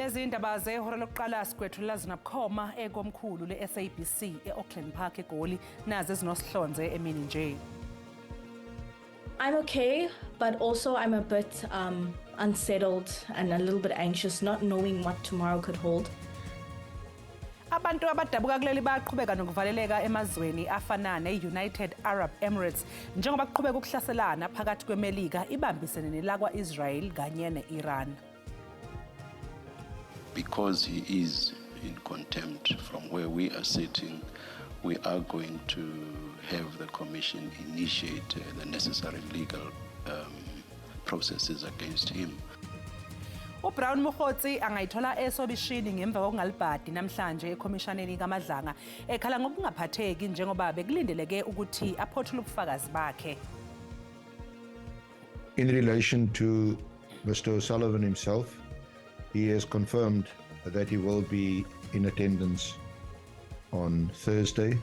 Lezi indaba zehora lokuqala sigwethulela zinabukhoma ekomkhulu le-SABC e-Auckland Park eGoli nazo ezinosihlonze emini nje. I'm okay, but also I'm a bit unsettled and a little bit anxious, not knowing what tomorrow could hold. Abantu abadabuka kuleli baqhubeka nokuvaleleka emazweni afana ne-United Arab Emirates njengoba kuqhubeka ukuhlaselana phakathi kweMelika ibambisene nelakwa-Israel kanye ne-Iran. Because he is in contempt from where we are sitting, we are going to have the Commission initiate the necessary legal processes against him. uBrown Mokgotsi angayithola esobishini ngemva kokungalibhadi namhlanje eKhomishaneni kaMadlanga ekhala ngokungaphatheki njengoba bekulindeleke ukuthi aphothule ubufakazi bakhe. In relation to Mr. O'Sullivan himself, he has confirmed that he will be in attendance on Thursday.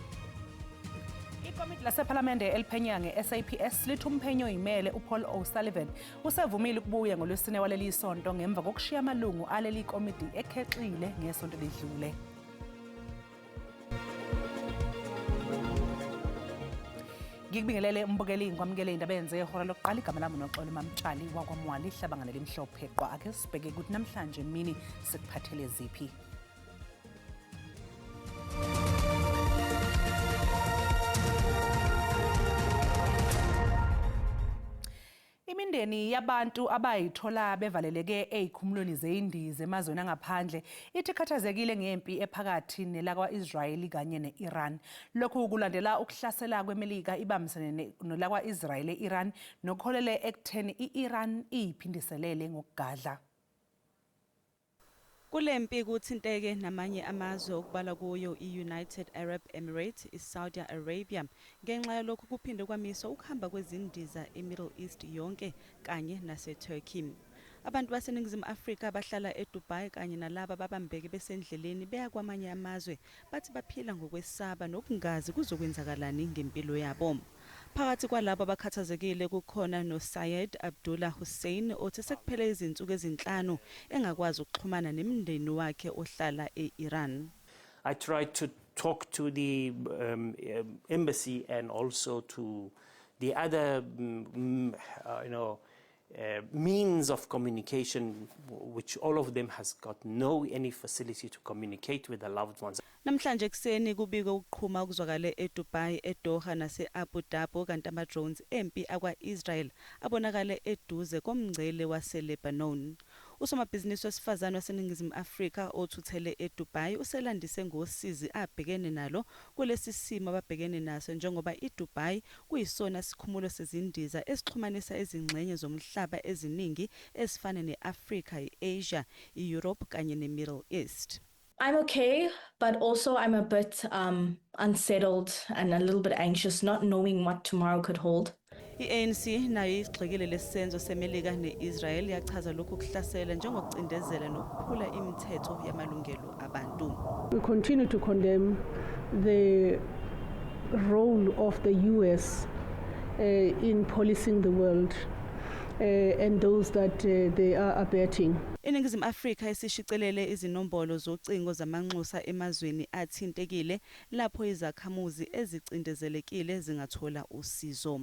Ikomiti lasePhalamende eliphenya nge-SAPS lithi umphenyi oyimele uPaul O'Sullivan usevumile ukubuya ngoLwesine waleli sonto ngemva kokushiya amalungu aleli komiti ekhexile ngesonto ledlule. Ngikubingelele mbukeli ngikwamukele indaba yenze ihora lokuqala igama lami noXolo Mamtshali wakwaMwali hlabangana lemhlophe qwa ake sibheke ukuthi namhlanje mini sikuphathele ziphi. Imindeni yabantu abayithola bevaleleke ezikhumulweni zeindiza emazweni angaphandle ithi khathazekile ngempi ephakathi nelakwa-Israel kanye ne-Iran. Lokhu kulandela ukuhlasela kweMelika ibambisene nelakwa-Israel e-Iran nokholele ekutheni i-Iran iphindiselele ngokugadla. Kulempi kuthinteke namanye amazwe okubala kuyo i-United Arab Emirates, i-Saudi Arabia ngenxa yalokhu kuphinde kwamiswa ukuhamba kwezindiza e-Middle East yonke kanye nase-Turkey. Abantu baseNingizimu Afrika abahlala eDubai kanye nalabo babambeke besendleleni beya kwamanye amazwe bathi baphila ngokwesaba nokungazi kuzokwenzakalani ngempilo yabo. Phakathi kwalabo abakhathazekile kukhona noSayed Abdullah Hussein othi sekuphele izinsuku ezinhlanu engakwazi ukuxhumana nemindeni wakhe ohlala e-Iran. I tried to talk to the embassy and also to the other means of communication, which all of them has got any facility to communicate with the loved ones. Namhlanje kuseni kubika ukuqhuma okuzwakale eDubai, eDoha nase-Abu Dhabi kanti ama-drones empi akwa-Israel abonakale eduze komngcele wase-Lebanon. Usomabhizinisi wesifazane waseNingizimu Afrika othuthele eDubai uselandise ngosizi abhekene nalo kulesi simo ababhekene naso njengoba iDubai kuyisona sikhumulo sezindiza esixhumanisa izingxenye zomhlaba eziningi ezifana ne-Afrika, i-Asia, i-Europe kanye ne-Middle East. I'm okay, but also I'm a bit unsettled and a little bit anxious, not knowing what tomorrow could hold. I-ANC nayo igxekile lesenzo seMelika ne-Israel yachaza lokhu kuhlasela njengokucindezela nokuphula imithetho yamalungelo abantu. We continue to condemn the role of the US in policing the world and those that they are abetting. INingizimu Afrika isishicelele izinombolo zocingo zamanxusa emazweni athintekile lapho izakhamuzi ezicindezelekile zingathola usizo.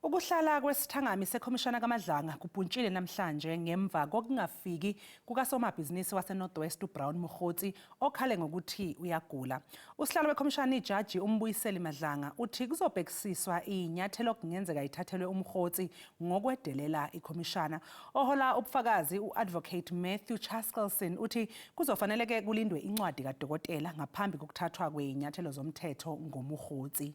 Ukuhlala kwesithangami seKhomishana kaMadlanga kubhuntshile namhlanje ngemva kokungafiki kukasomabhizinisi waseNorthwest uBrown Mokgotsi okhale ngokuthi uyagula. Usihlalo weKhomishana ijaji uMbuyiseli Madlanga uthi kuzobhekisiswa inyathelo okungenzeka ithathelwe uMkgotsi ngokwedelela iKhomishana. Ohola ubufakazi uAdvocate Matthew Chaskelson uthi kuzofaneleke kulindwe incwadi kadokotela ngaphambi kokuthathwa kweinyathelo zomthetho ngoMkgotsi.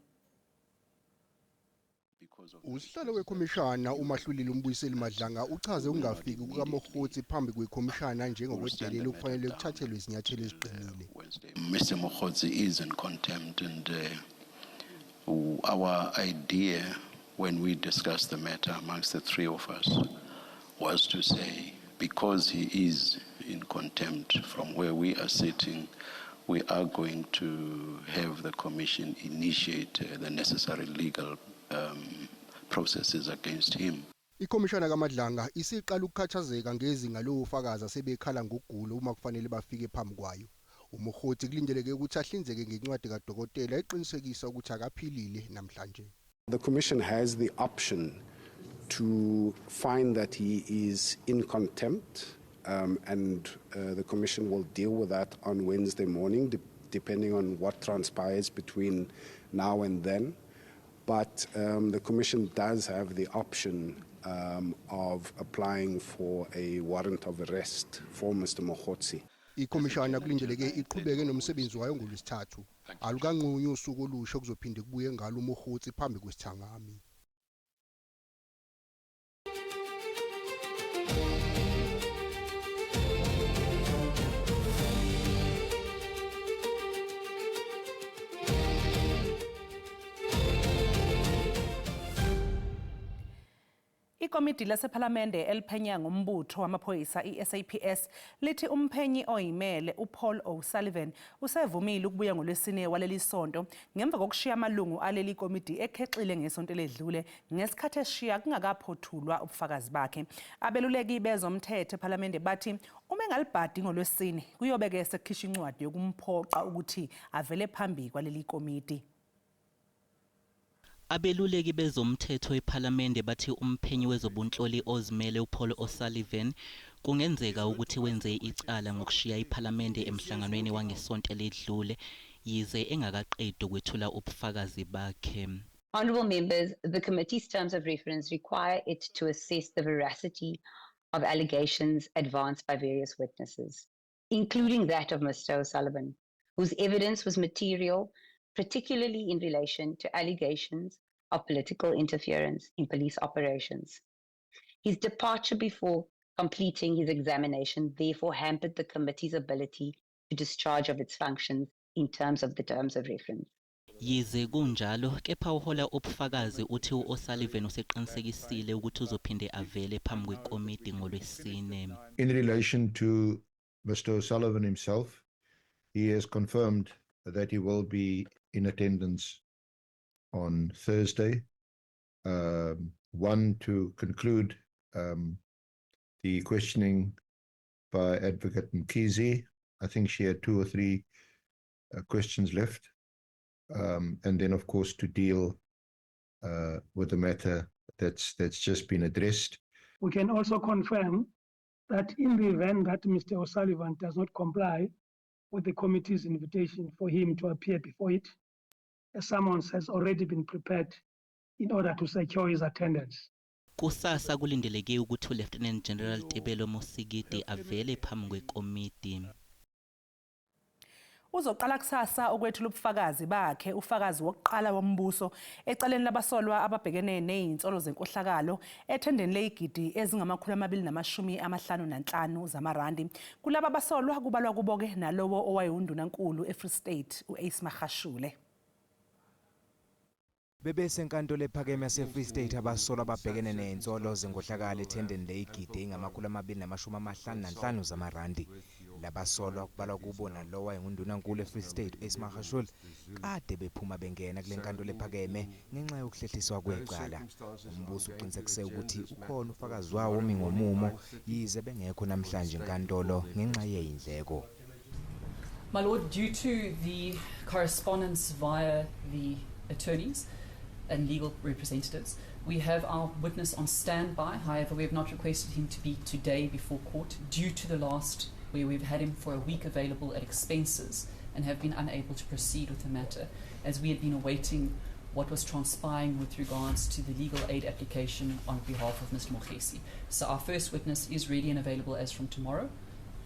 Usihlalo wekhomishana uMahlulile uMbuyiseli Madlanga uchaze ukungafiki kukaMokgotsi phambi kwekhomishana njengokwedelela ukufanele kuthathelwe izinyathelo eziqinile. Mr. Mokgotsi is in contempt, and our idea when we discussed the matter amongst the three of us was to say because he is in contempt from where we are sitting, we are going to have the Commission initiate the necessary legal processes against him. Ikomishana kaMadlanga isiqala ukukhathazeka ngezinga lofakazi asebekhala ngokugula uma kufanele bafike phambi kwayo. Umokhothi kulindeleke ukuthi ahlinzeke ngencwadi kadokotela eqinisekisa ukuthi akaphilile namhlanje. The Commission has the option to find that he is in contempt, and the Commission will deal with that on Wednesday morning, depending on what transpires between now and then. But the Commission does have the option of applying for a warrant of arrest for Mr. Mokhotsi. Ikomishana kulindeleke iqhubeke nomsebenzi wayo ngolwesithathu. Alukanqunywe usuku olusha kuzophinde kubuye ngalo uMokhotsi phambi kwesithangami. Ikomiti lasephalamende eliphenya ngombutho wamaphoyisa iSAPS lithi umphenyi oyimele uPaul O'Sullivan usevumile ukubuya ngolwesine waleli sonto ngemva kokushiya amalungu aleli komiti ekhexile ngesonto ledlule ngesikhathi eshiya kungakaphothulwa ubufakazi bakhe. Abeluleki bezomthetho ephalamende bathi uma engalibhadi ngolwesine kuyobeke sekhisha incwadi yokumphoqa ukuthi avele phambi kwaleli komiti. Abeluleki bezomthetho ePhalamende bathi umphenyi wezobunhloli ozimele uPaul O'Sullivan kungenzeka ukuthi wenze icala ngokushiya iPhalamende emhlanganweni wangesonto ledlule yize engakaqedi ukwethula ubufakazi bakhe. Honourable members, the committee's terms of reference require it to assess the veracity of allegations advanced by various witnesses, including that of Mr. O'Sullivan, whose evidence was material, particularly in relation to allegations of political interference in police operations. His departure before completing his examination therefore hampered the committee's ability to discharge of its functions in terms of the terms of reference. Yize kunjalo kepha uhola ubufakazi uthi uO'Sullivan useqinisekisile ukuthi uzophinde avele phambi kwekomiti ngolwesine. In relation to Mr. O'Sullivan himself, he has confirmed that he will be in attendance on Thursday. One, to conclude the questioning by Advocate Mkhize. I think she had 2 or 3 questions left. And then, of course, to deal with the matter that's just been addressed. We can also confirm that in the event that Mr. O'Sullivan does not comply with the committee's invitation for him to appear before it, a summons has already been prepared in order to secure his attendance. Kusasa kulindeleke ukuthi uLieutenant General Tebelo Mosigidi avele phambi kwekomiti. Uzoqala kusasa ukwethula ubufakazi bakhe ufakazi wokuqala wombuso ecaleni labasolwa ababhekene nezinsolo zenkohlakalo ethendeni leyigidi ezingama255 zamarandi. Kulaba basolwa kubalwa kuboke nalowo owayundunankulu eFree State uAce Magashule. Bebese enkantolo ephakeme yaseFree State abasolwa ababhekene nezinsolo zenkohlakalo ethendeni leyigidi ezingama255 zamarandi. Labasolwa kubalwa kubo nalowo engundunankulu eFree State uAce Magashule kade bephuma bengena kule nkantolo ephakeme ngenxa yokuhlehliswa kwecala. Umbuso uqinisekise ukuthi ukhona ufakazi wawo omi ngomumo yize bengekho namhlanje enkantolo ngenxa yezindleko. My Lord, due to the correspondence via the attorneys and legal representatives, we have our witness on standby. However, we have not requested him to be today before court due to the last where we've had him for a week available at expenses and have been unable to proceed with the matter as we had been awaiting what was transpiring with regards to the legal aid application on behalf of Mr. Mokhesi. So our first witness is ready and available as from tomorrow.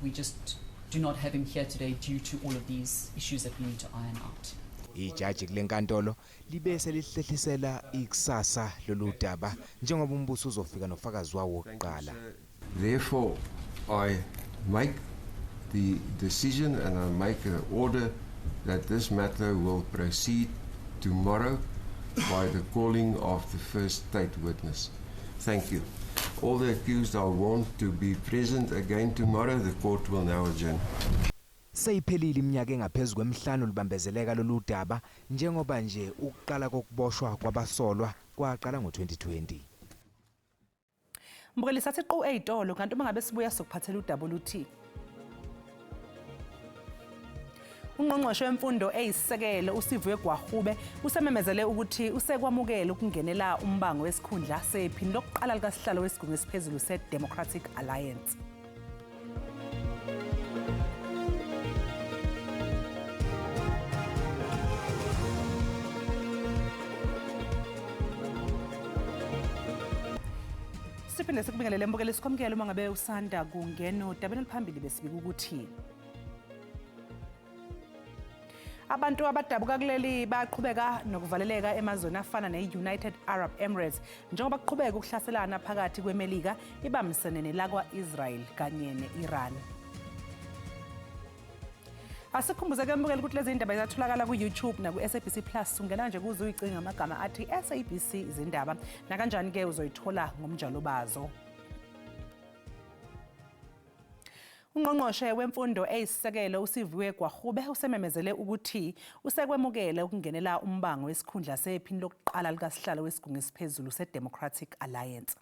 We just do not have him here today due to all of these issues that we need to iron out. Ijaji kule nkantolo libese lihlehlisela ikusasa lolu daba njengoba umbuso uzofika nofakazi wawo wokuqala. Therefore, I make the decision and I make an order that this matter will proceed tomorrow by the calling of the first state witness. Thank you. All the accused are warned to be present again tomorrow. The court will now adjourn. Seyiphelile iminyaka engaphezulu kwemihlanu libambezeleka lolu daba njengoba nje ukuqala kokuboshwa kwabasolwa kwaqala ngo-2020. Mbukeli sathi qo eyitolo kanti uma ngabe sibuya sokuphathela udaba oluthi Ungqongqoshe wemfundo eyisisekelo uSivuye Gwahube usememezele ukuthi usekwamukela ukungenela umbango wesikhundla sephini lokuqala likasihlalo wesigungu esiphezulu se-Democratic Alliance. Siphinde sikubingelele mbukeli sikwamukele uma ngabe usanda kungena odabeni oluphambili besibika ukuthi abantu abadabuka kuleli baqhubeka nokuvaleleka emazweni afana ne-United Arab Emirates njengoba kuqhubeka ukuhlaselana phakathi kweMelika ibambisene nelakwa-Israel kanye ne-Iran. Asikhumbuze-ke mbukeli ukuthi lezi ndaba ziyatholakala ku-YouTube naku-SABC Plus. Ungena nje kuze uyicinga amagama athi SABC izindaba nakanjani-ke uzoyithola ngomnjalo bazo. Ungqongqoshe wemfundo eyisisekelo uSivuye Gwahube usememezele ukuthi usekwemukele ukungenela umbango wesikhundla sephini lokuqala likasihlalo wesigungu esiphezulu se-Democratic Alliance.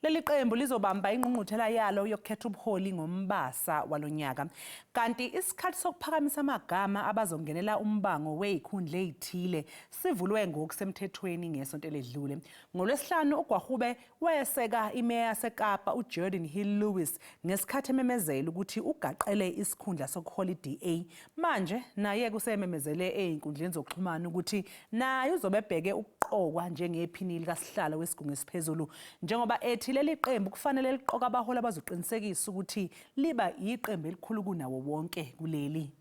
Leli qembu lizobamba ingqungquthela yalo yokukhetha ubuholi ngoMbasa walonyaka kanti isikhathi sokuphakamisa amagama abazongenela umbango wezikhundla ezithile sivulwe ngokusemthethweni ngesonto ledlule. NgoLwesihlanu uGwahube wayeseka imeya yaseKapa uJordan Hill Lewis ngesikhathi ememezela ukuthi ugaqele isikhundla sokuholiday A. Manje naye kusememezele ezinkundleni zokuxhumana ukuthi naye uzobebheke ukuqokwa njengephini likasihlalo wesigungu esiphezulu njengoba ethi leli qembu kufanele liqoka abaholi abazoqinisekisa ukuthi liba iqembu elikhulu kunawo wonke kuleli.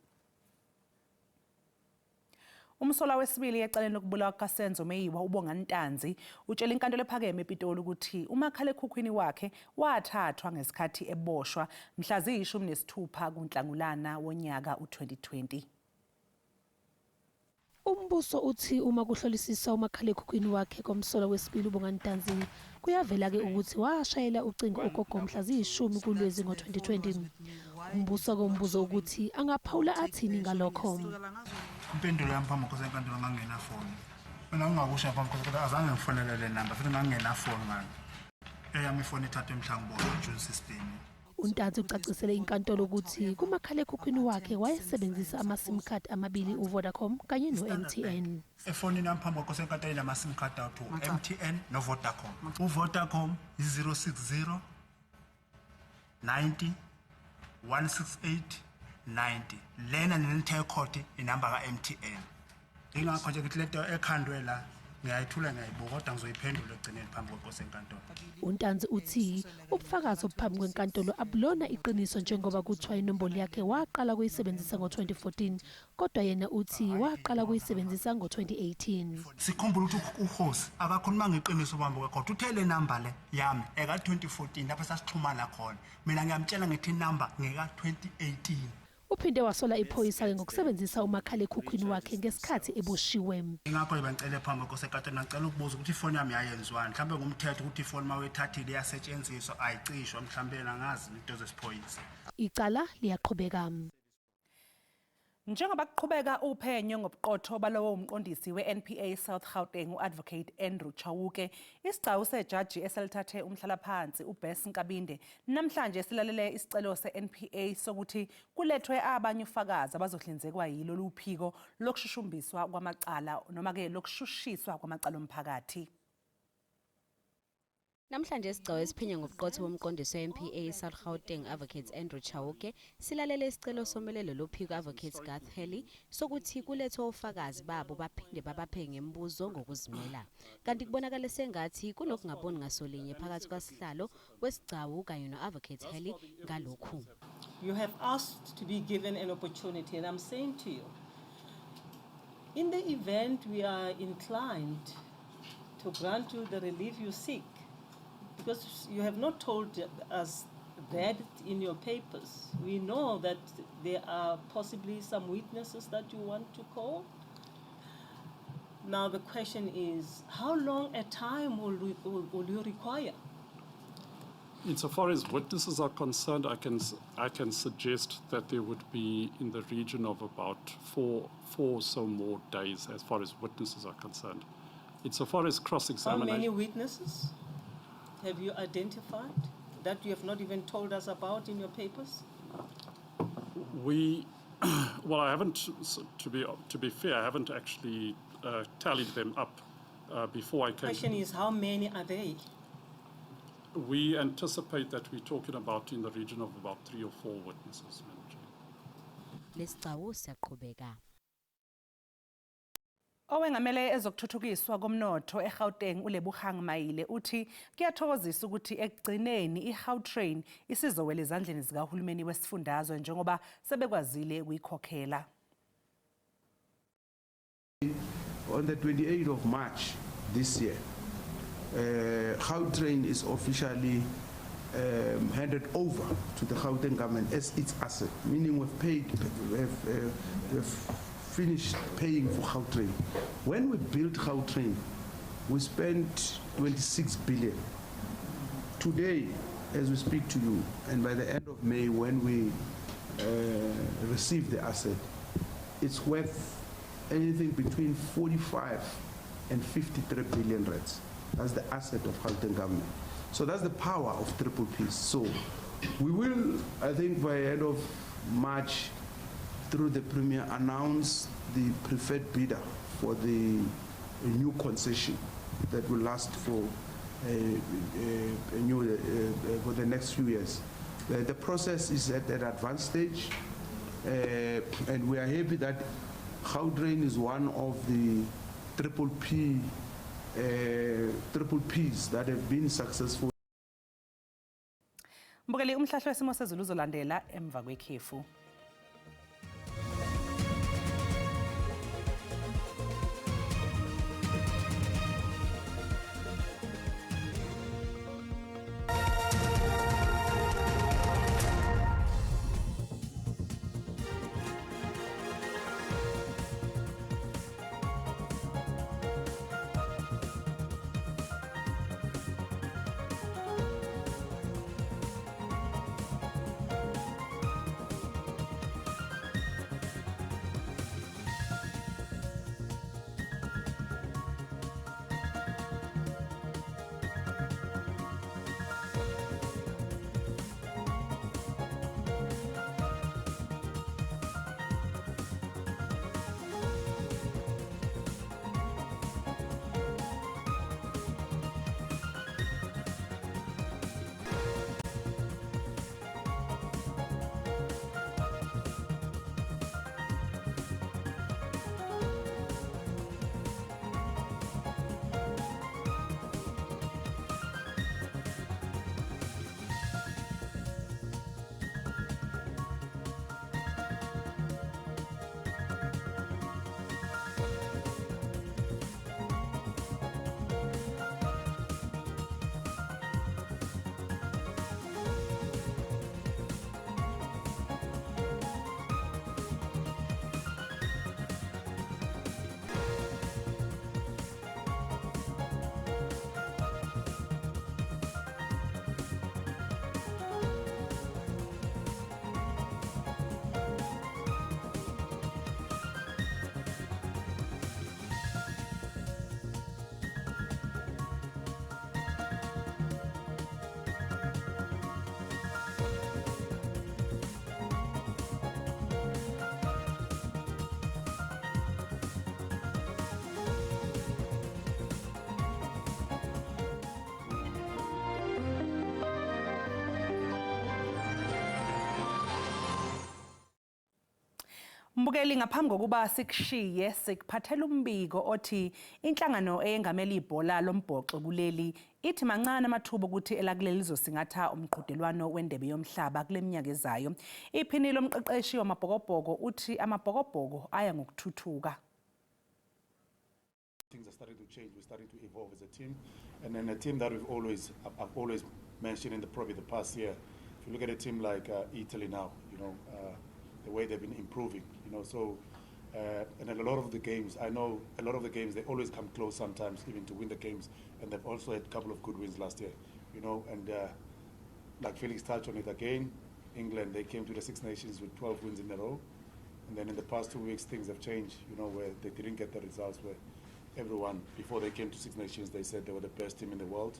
Umsola wesibili ecaleni lokubulawa kaSenzo Meyiwa uBonga Ntanzi utshela inkantolo ephakeme ePitoli ukuthi umakhalekhukhwini wakhe wathathwa ngesikhathi eboshwa mhla ziyi-16 kuNhlangulana wonyaka u-2020. Umbuso uthi uma kuhlolisisa umakhalekhukhwini wakhe komsola wesibili uBonga Ntanzi kuyavela-ke ukuthi washayela ucingo ugogo mhla ziyi-10 kuLwezi ngo-2020. Umbuso kombuzo ukuthi angaphawula athini ngalokho. Impendulo yami phambi kwakho senkantolo ngangena phone. Mina ngingakusho phambi kwakho ukuthi azange ngifonele le number futhi ngangena phone ngani. Eyami ifone ithathwe mhla ngibona June 16. Untanzi ucacisele inkantolo ukuthi kumakhalekhukhwini wakhe wayesebenzisa ama-SIM card amabili uVodacom kanye no-MTN. Efonini yami phambi kwakho senkantolo inama-SIM card awuthu MTN noVodacom. uVodacom yi-060 90 168 90. Lena nenithe code inamba ka-MTN. Ingakho nje ngithi lento ekhandwe la ngiyayithula ngayibuka kodwa ngizoyiphendula egcineni phambi kwakho senkantolo. Untanzi uthi ubufakazi obuphambi kwenkantolo abulona iqiniso njengoba kuthiwa inombolo yakhe waqala kuyisebenzisa ngo-2014 kodwa yena uthi waqala kuyisebenzisa ngo-2018. Sikhumbula ukuthi uhosi akakhuluma ngeqiniso phambi kwakho. Uthe le number le yami eka-2014 lapho sasixhumana khona. Mina ngiyamtshela ngithi number ngeka-2018. Uphinde wasola iphoyisa-ke ngokusebenzisa umakhalekhukhwini wakhe ngesikhathi eboshiwe. Ingakho bengicele phambi kwakho senkantolo ngicela ukubuza ukuthi ifoni yami yayenziwani. Mhlawumbe ngumthetho ukuthi ifoni mawuyithathile iyasetshenziswa ayicishwa mhlawumbe nangazi into zesiphoyisa. Icala liyaqhubeka. Njengoba kuqhubeka uphenyo ngobuqotho balowo umqondisi we-NPA South Gauteng u-Advocate Andrew Chauke, isigcawu sejaji eselithathe umhlalaphansi uBess Nkabinde namhlanje silalele isicelo se-NPA sokuthi kulethwe abanye ufakazi abazohlinzekwa yilo luphiko lokushushumbiswa kwamacala noma-ke lokushushiswa kwamacala omphakathi. Namhlanje isigcawu esiphenya ngobuqotho bomqondisi we-NPA South Gauteng Advocate Andrew Chauke silalele isicelo somelelo lophiko Advocate Garth Helly sokuthi kulethwe ufakazi babo baphinde babaphe ngemibuzo ngokuzimela. Kanti kubonakala sengathi kunokungaboni ngasolinye phakathi kwasihlalo wesigcawu kanye no-Advocate Helly ngalokhu. You have asked to be given an opportunity and I'm saying to you, in the event we are inclined to grant you the relief you seek, because you have not told us that in your papers. We know that there are possibly some witnesses that you want to call. Now the question is, how long a time will you require? Insofar as witnesses are concerned, I can suggest that there would be in the region of about four or so more days as far as witnesses are concerned. Insofar as How cross-examination, many witnesses have you identified that you have not even told us about in your papers? well, I haven't. To be fair, I haven't actually tallied them up before I The came. question is, how many are they? We anticipate that we're talking about in the region of about 3 or 4 witnesses, Madam Chair. Lesicwawu siyaqhubeka. Owengamele ezokuthuthukiswa komnotho eGauteng uLebugang Maile uthi kuyathokozisa ukuthi ekugcineni iGautrain isizowela ezandleni zikahulumeni wesifundazwe njengoba sebekwazile ukuyikhokhela. On the 28th of March this year, Gautrain is officially handed over to the Gauteng government as its asset, meaning we've finished paying for Gautrain. When we built Gautrain, we spent 26 billion. Today, as we speak to you, and by the end of May, when we receive the asset, it's worth anything between 45 and 53 billion rands. That's the asset of Gauteng government. So that's the power of triple Ps. So we will, I think by end of March, through the Premier, announce the preferred bidder for the new concession that will last for for the next few years. The process is at an advanced stage, and we are happy that Gautrain is one of the triple Ps that have been successful. Mbukeli umhlahlo wesimo sezulu uzolandela emva kwekhefu. Mbukeli ngaphambi kokuba sikushiye sikuphathela umbiko othi inhlangano eyengamela ibhola lombhoxo kuleli ithi mancane amathuba ukuthi elakuleli lizosingatha umqhudelwano wendebe yomhlaba kule minyaka ezayo. Iphini lomqeqeshi wamabhokobhoko uthi amabhokobhoko aya ngokuthuthuka. Things are starting to change. We're starting to evolve as a team, and then a team that I've always mentioned in probably the past year. If you look at a team like Italy now, the way they've been improving, so And in a lot of the games, I know a lot of the games, they always come close sometimes, even to win the games. And they've also had a couple of good wins last year, you know. And like Felix touched on it again, England, they came to the Six Nations with 12 wins in a row. And then in the past 2 weeks, things have changed, you know, where they didn't get the results, where everyone, before they came to Six Nations, they said they were the best team in the world.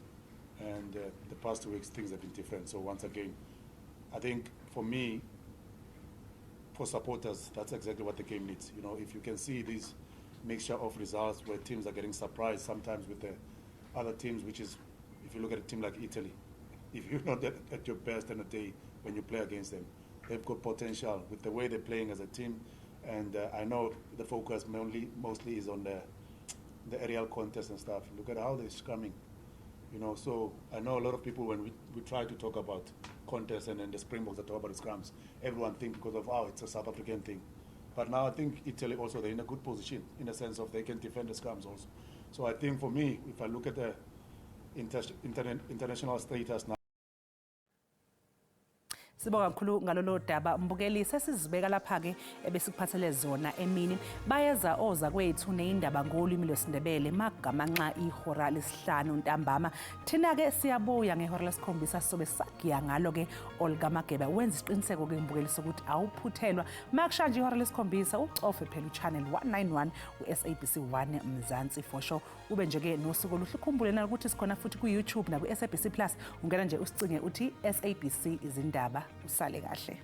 And the past 2 weeks, things have been different. So once again, I think for me, for supporters, that's exactly what the game needs. You know, if you can see this mixture of results where teams are getting surprised sometimes with the other teams, which is, if you look at a team like Italy, if you're not at your best on a day when you play against them, they've got potential with the way they're playing as a team. And I know the focus mostly is on the aerial contest and stuff. Look at how they're scrumming. You know, so I know a lot of people, when we try to talk about contests and then the Springboks that talk about the scrums, everyone thinks because of, oh, it's a South African thing. But now I think Italy also, they're in a good position in the sense of they can defend the scrums also. So I think for me, if I look at the international status now, Sibonga kakhulu ngalolo daba mbukeli sesizibeka lapha ke ebesikuphathele zona emini bayeza oza kwethu neindaba ngolimi lwesindebele magamanxa ihora lesihlanu ntambama thina ke siyabuya ngehora lesikhombisa sobe sagiya ngalo ke Olga Mageba wenza isiqiniseko ke mbukeli sokuthi awuphuthelwa makushanje ihora lesikhombisa ucofe phela uchannel 191 uSABC 1 Mzansi for sure ube nje ke nosuku oluhle ukhumbule na ukuthi sikhona futhi ku YouTube na ku SABC Plus ungena nje usicinge uthi SABC izindaba usale kahle.